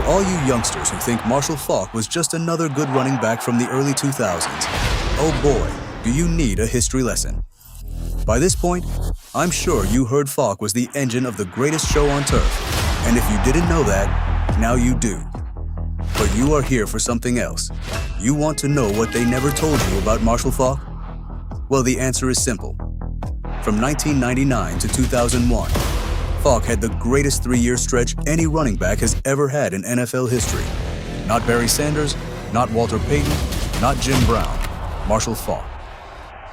all you youngsters who think Marshall Faulk was just another good running back from the early 2000s, oh boy, do you need a history lesson. By this point, I'm sure you heard Faulk was the engine of the greatest show on turf, and if you didn't know that, now you do. But you are here for something else. You want to know what they never told you about Marshall Faulk? Well, the answer is simple. From 1999 to 2001, Faulk had the greatest 3-year stretch any running back has ever had in NFL history. Not Barry Sanders, not Walter Payton, not Jim Brown, Marshall Faulk.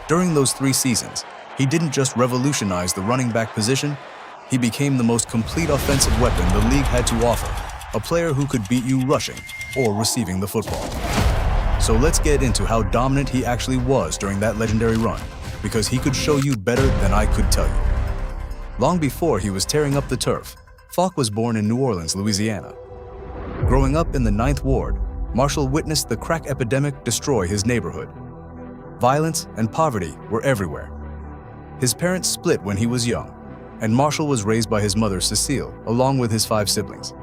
During those 3 seasons, he didn't just revolutionize the running back position, he became the most complete offensive weapon the league had to offer, a player who could beat you rushing or receiving the football. So let's get into how dominant he actually was during that legendary run, because he could show you better than I could tell you. Long before he was tearing up the turf, Faulk was born in New Orleans, Louisiana. Growing up in the 9th Ward, Marshall witnessed the crack epidemic destroy his neighborhood. Violence and poverty were everywhere. His parents split when he was young, and Marshall was raised by his mother, Cecile, along with his 5 siblings.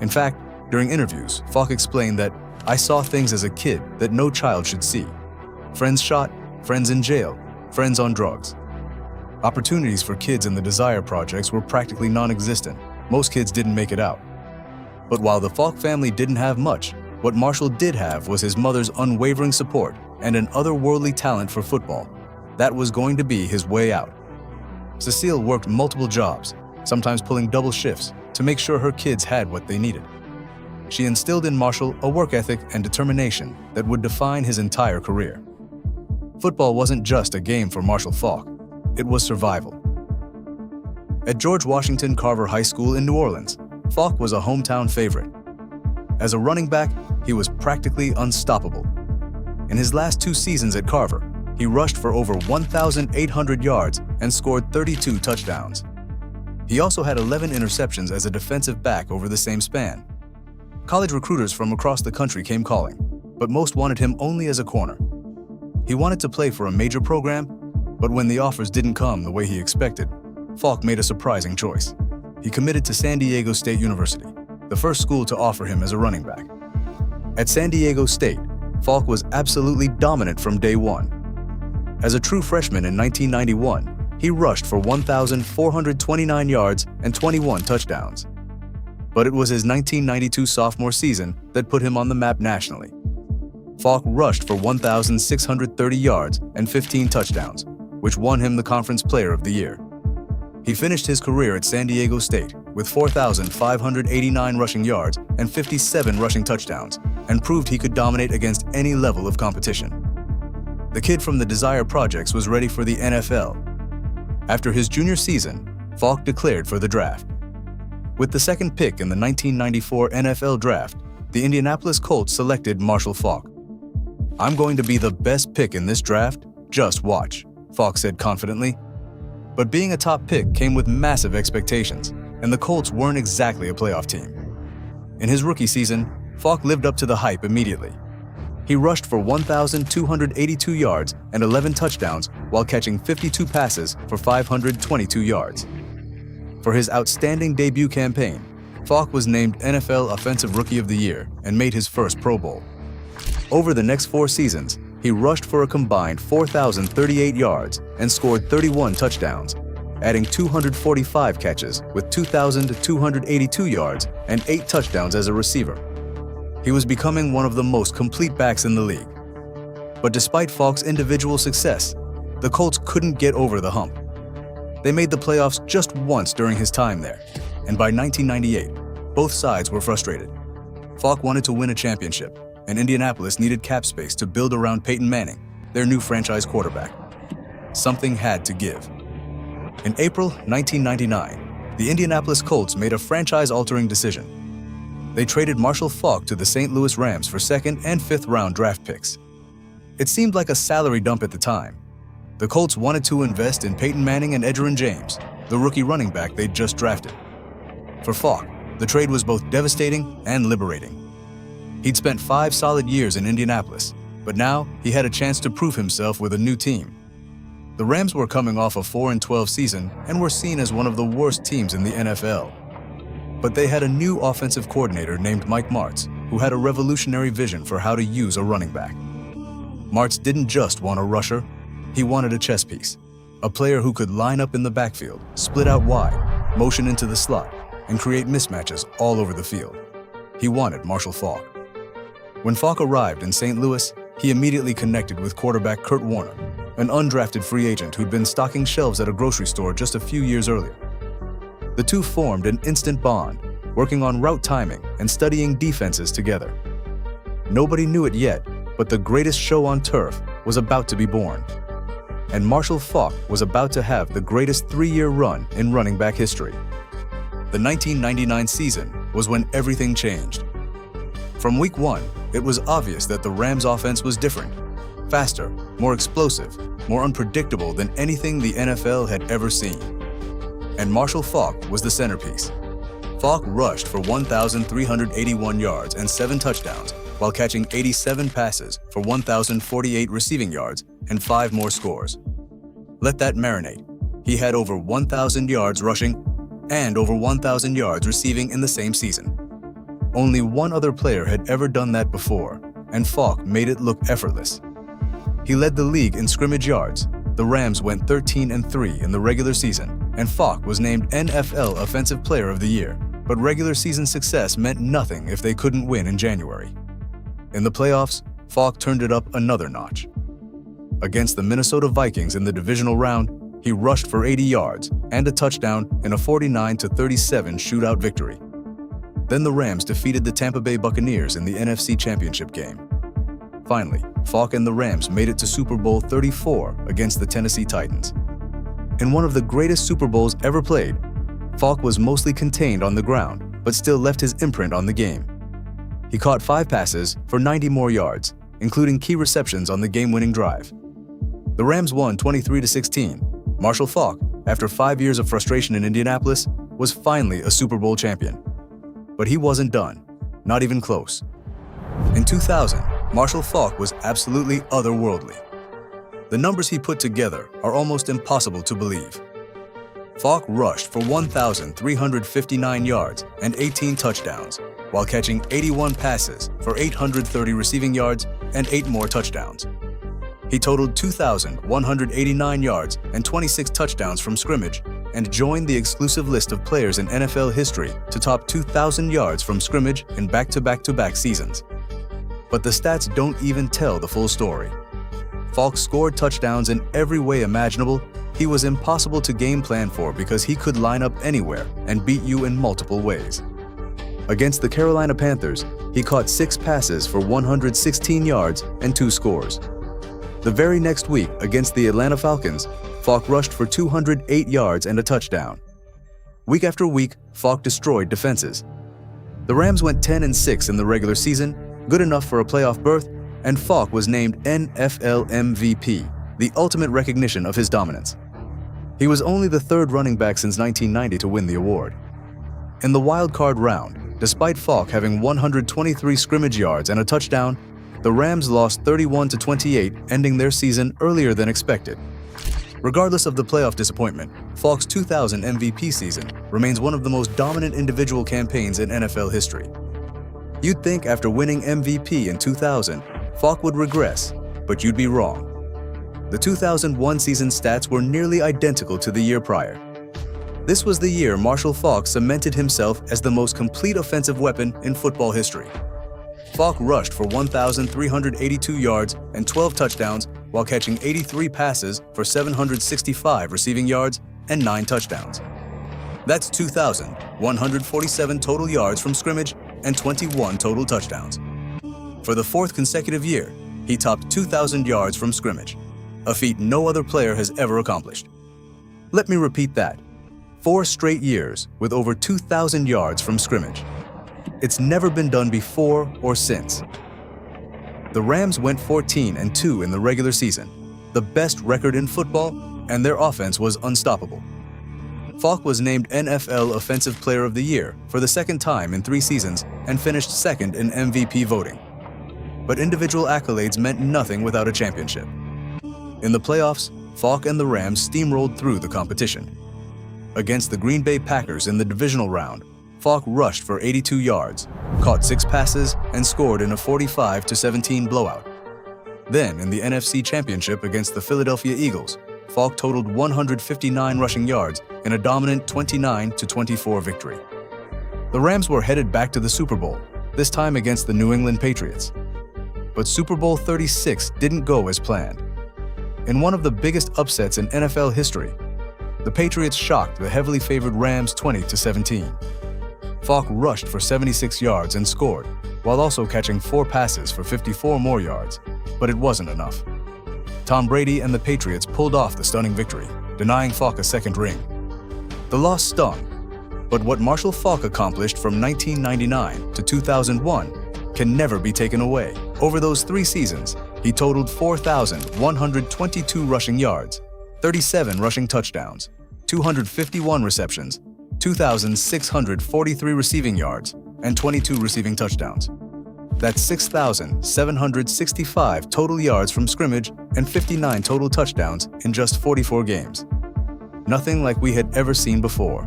In fact, during interviews, Faulk explained that, "I saw things as a kid that no child should see. Friends shot, friends in jail, friends on drugs." Opportunities for kids in the Desire projects were practically non-existent. Most kids didn't make it out. But while the Faulk family didn't have much, what Marshall did have was his mother's unwavering support and an otherworldly talent for football. That was going to be his way out. Cecile worked multiple jobs, sometimes pulling double shifts, to make sure her kids had what they needed. She instilled in Marshall a work ethic and determination that would define his entire career. Football wasn't just a game for Marshall Faulk. It was survival. At George Washington Carver High School in New Orleans, Faulk was a hometown favorite. As a running back, he was practically unstoppable. In his last 2 seasons at Carver, he rushed for over 1,800 yards and scored 32 touchdowns. He also had 11 interceptions as a defensive back over the same span. College recruiters from across the country came calling, but most wanted him only as a corner. He wanted to play for a major program, but when the offers didn't come the way he expected, Faulk made a surprising choice. He committed to San Diego State University, the first school to offer him as a running back. At San Diego State, Faulk was absolutely dominant from day one. As a true freshman in 1991, he rushed for 1,429 yards and 21 touchdowns. But it was his 1992 sophomore season that put him on the map nationally. Faulk rushed for 1,630 yards and 15 touchdowns, which won him the Conference Player of the Year. He finished his career at San Diego State with 4,589 rushing yards and 57 rushing touchdowns, and proved he could dominate against any level of competition. The kid from the Desire Projects was ready for the NFL. After his junior season, Faulk declared for the draft. With the 2nd pick in the 1994 NFL Draft, the Indianapolis Colts selected Marshall Faulk. "I'm going to be the best pick in this draft, just watch," Faulk said confidently. But being a top pick came with massive expectations, and the Colts weren't exactly a playoff team. In his rookie season, Faulk lived up to the hype immediately. He rushed for 1,282 yards and 11 touchdowns while catching 52 passes for 522 yards. For his outstanding debut campaign, Faulk was named NFL Offensive Rookie of the Year and made his first Pro Bowl. Over the next 4 seasons, he rushed for a combined 4,038 yards and scored 31 touchdowns, adding 245 catches with 2,282 yards and 8 touchdowns as a receiver. He was becoming one of the most complete backs in the league. But despite Faulk's individual success, the Colts couldn't get over the hump. They made the playoffs just once during his time there, and by 1998, both sides were frustrated. Faulk wanted to win a championship, and Indianapolis needed cap space to build around Peyton Manning, their new franchise quarterback. Something had to give. In April 1999, the Indianapolis Colts made a franchise-altering decision. They traded Marshall Faulk to the St. Louis Rams for 2nd and 5th round draft picks. It seemed like a salary dump at the time. The Colts wanted to invest in Peyton Manning and Edgerrin James, the rookie running back they'd just drafted. For Faulk, the trade was both devastating and liberating. He'd spent 5 solid years in Indianapolis, but now he had a chance to prove himself with a new team. The Rams were coming off a 4-12 season and were seen as one of the worst teams in the NFL. But they had a new offensive coordinator named Mike Martz, who had a revolutionary vision for how to use a running back. Martz didn't just want a rusher, he wanted a chess piece. A player who could line up in the backfield, split out wide, motion into the slot, and create mismatches all over the field. He wanted Marshall Faulk. When Faulk arrived in St. Louis, he immediately connected with quarterback Kurt Warner, an undrafted free agent who'd been stocking shelves at a grocery store just a few years earlier. The two formed an instant bond, working on route timing and studying defenses together. Nobody knew it yet, but the greatest show on turf was about to be born. And Marshall Faulk was about to have the greatest 3-year run in running back history. The 1999 season was when everything changed. From week 1, it was obvious that the Rams' offense was different, faster, more explosive, more unpredictable than anything the NFL had ever seen. And Marshall Faulk was the centerpiece. Faulk rushed for 1,381 yards and 7 touchdowns, while catching 87 passes for 1,048 receiving yards and 5 more scores. Let that marinate. He had over 1,000 yards rushing and over 1,000 yards receiving in the same season. Only one other player had ever done that before, and Faulk made it look effortless. He led the league in scrimmage yards. The Rams went 13-3 in the regular season, and Faulk was named NFL Offensive Player of the Year. But regular season success meant nothing if they couldn't win in January. In the playoffs, Faulk turned it up another notch. Against the Minnesota Vikings in the divisional round, he rushed for 80 yards and a touchdown in a 49-37 shootout victory. Then the Rams defeated the Tampa Bay Buccaneers in the NFC Championship game. Finally, Faulk and the Rams made it to Super Bowl 34 against the Tennessee Titans. In one of the greatest Super Bowls ever played, Faulk was mostly contained on the ground, but still left his imprint on the game. He caught 5 passes for 90 more yards, including key receptions on the game-winning drive. The Rams won 23-16. Marshall Faulk, after 5 years of frustration in Indianapolis, was finally a Super Bowl champion. But he wasn't done, not even close. In 2000, Marshall Faulk was absolutely otherworldly. The numbers he put together are almost impossible to believe. Faulk rushed for 1,359 yards and 18 touchdowns, while catching 81 passes for 830 receiving yards and 8 more touchdowns. He totaled 2,189 yards and 26 touchdowns from scrimmage and joined the exclusive list of players in NFL history to top 2,000 yards from scrimmage in back-to-back-to-back seasons. But the stats don't even tell the full story. Faulk scored touchdowns in every way imaginable. He was impossible to game plan for because he could line up anywhere and beat you in multiple ways. Against the Carolina Panthers, he caught 6 passes for 116 yards and 2 scores. The very next week, against the Atlanta Falcons, Faulk rushed for 208 yards and a touchdown. Week after week, Faulk destroyed defenses. The Rams went 10-6 in the regular season, good enough for a playoff berth, and Faulk was named NFL MVP, the ultimate recognition of his dominance. He was only the 3rd running back since 1990 to win the award. In the wild card round, despite Faulk having 123 scrimmage yards and a touchdown, the Rams lost 31-28, ending their season earlier than expected. Regardless of the playoff disappointment, Faulk's 2000 MVP season remains one of the most dominant individual campaigns in NFL history. You'd think after winning MVP in 2000, Faulk would regress, but you'd be wrong. The 2001 season stats were nearly identical to the year prior. This was the year Marshall Faulk cemented himself as the most complete offensive weapon in football history. Faulk rushed for 1,382 yards and 12 touchdowns while catching 83 passes for 765 receiving yards and 9 touchdowns. That's 2,147 total yards from scrimmage and 21 total touchdowns. For the 4th consecutive year, he topped 2,000 yards from scrimmage, a feat no other player has ever accomplished. Let me repeat that. 4 straight years with over 2,000 yards from scrimmage. It's never been done before or since. The Rams went 14-2 in the regular season, the best record in football, and their offense was unstoppable. Faulk was named NFL Offensive Player of the Year for the 2nd time in 3 seasons and finished 2nd in MVP voting. But individual accolades meant nothing without a championship. In the playoffs, Faulk and the Rams steamrolled through the competition. Against the Green Bay Packers in the divisional round, Faulk rushed for 82 yards, caught 6 passes, and scored in a 45-17 blowout. Then, in the NFC Championship against the Philadelphia Eagles, Faulk totaled 159 rushing yards in a dominant 29-24 victory. The Rams were headed back to the Super Bowl, this time against the New England Patriots. But Super Bowl 36 didn't go as planned. In one of the biggest upsets in NFL history, the Patriots shocked the heavily favored Rams 20-17. Faulk rushed for 76 yards and scored, while also catching 4 passes for 54 more yards, but it wasn't enough. Tom Brady and the Patriots pulled off the stunning victory, denying Faulk a second ring. The loss stung, but what Marshall Faulk accomplished from 1999 to 2001 can never be taken away. Over those 3 seasons, he totaled 4,122 rushing yards, 37 rushing touchdowns, 251 receptions, 2,643 receiving yards, and 22 receiving touchdowns. That's 6,765 total yards from scrimmage and 59 total touchdowns in just 44 games. Nothing like we had ever seen before.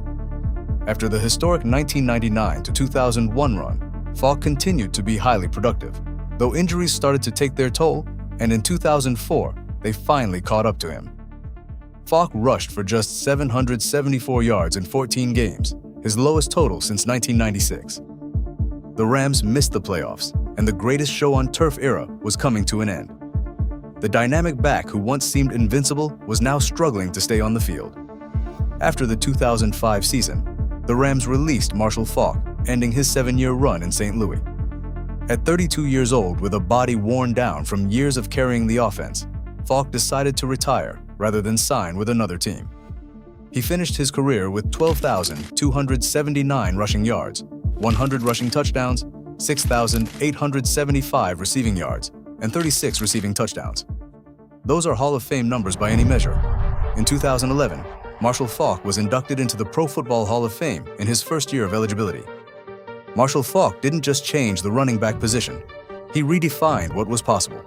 After the historic 1999 to 2001 run, Faulk continued to be highly productive, though injuries started to take their toll, and in 2004, they finally caught up to him. Faulk rushed for just 774 yards in 14 games, his lowest total since 1996. The Rams missed the playoffs, and the greatest show on turf era was coming to an end. The dynamic back who once seemed invincible was now struggling to stay on the field. After the 2005 season, the Rams released Marshall Faulk, ending his 7-year run in St. Louis. At 32 years old, with a body worn down from years of carrying the offense, Faulk decided to retire rather than sign with another team. He finished his career with 12,279 rushing yards, 100 rushing touchdowns, 6,875 receiving yards, and 36 receiving touchdowns. Those are Hall of Fame numbers by any measure. In 2011, Marshall Faulk was inducted into the Pro Football Hall of Fame in his first year of eligibility. Marshall Faulk didn't just change the running back position, he redefined what was possible.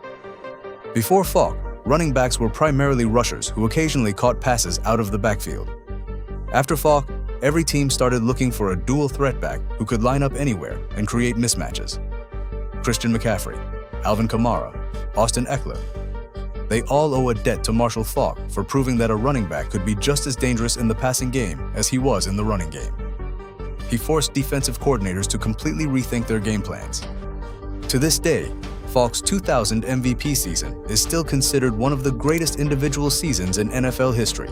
Before Faulk, running backs were primarily rushers who occasionally caught passes out of the backfield. After Faulk, every team started looking for a dual threat back who could line up anywhere and create mismatches. Christian McCaffrey, Alvin Kamara, Austin Eckler. They all owe a debt to Marshall Faulk for proving that a running back could be just as dangerous in the passing game as he was in the running game. He forced defensive coordinators to completely rethink their game plans. To this day, Faulk's 2000 MVP season is still considered one of the greatest individual seasons in NFL history.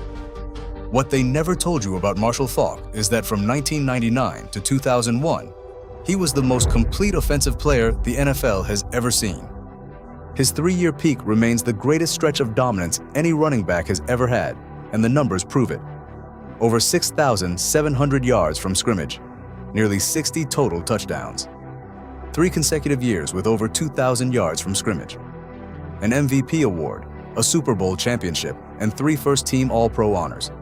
What they never told you about Marshall Faulk is that from 1999 to 2001, he was the most complete offensive player the NFL has ever seen. His 3-year peak remains the greatest stretch of dominance any running back has ever had, and the numbers prove it. Over 6,700 yards from scrimmage, nearly 60 total touchdowns, 3 consecutive years with over 2,000 yards from scrimmage, an MVP award, a Super Bowl championship, and 3 first-team All-Pro honors.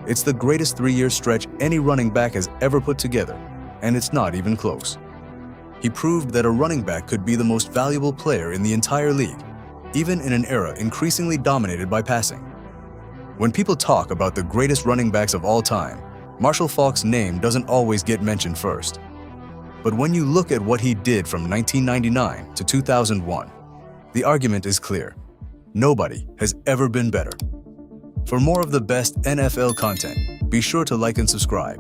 It's the greatest 3-year stretch any running back has ever put together, and it's not even close. He proved that a running back could be the most valuable player in the entire league, even in an era increasingly dominated by passing. When people talk about the greatest running backs of all time, Marshall Faulk's name doesn't always get mentioned first. But when you look at what he did from 1999 to 2001, the argument is clear. Nobody has ever been better. For more of the best NFL content, be sure to like and subscribe.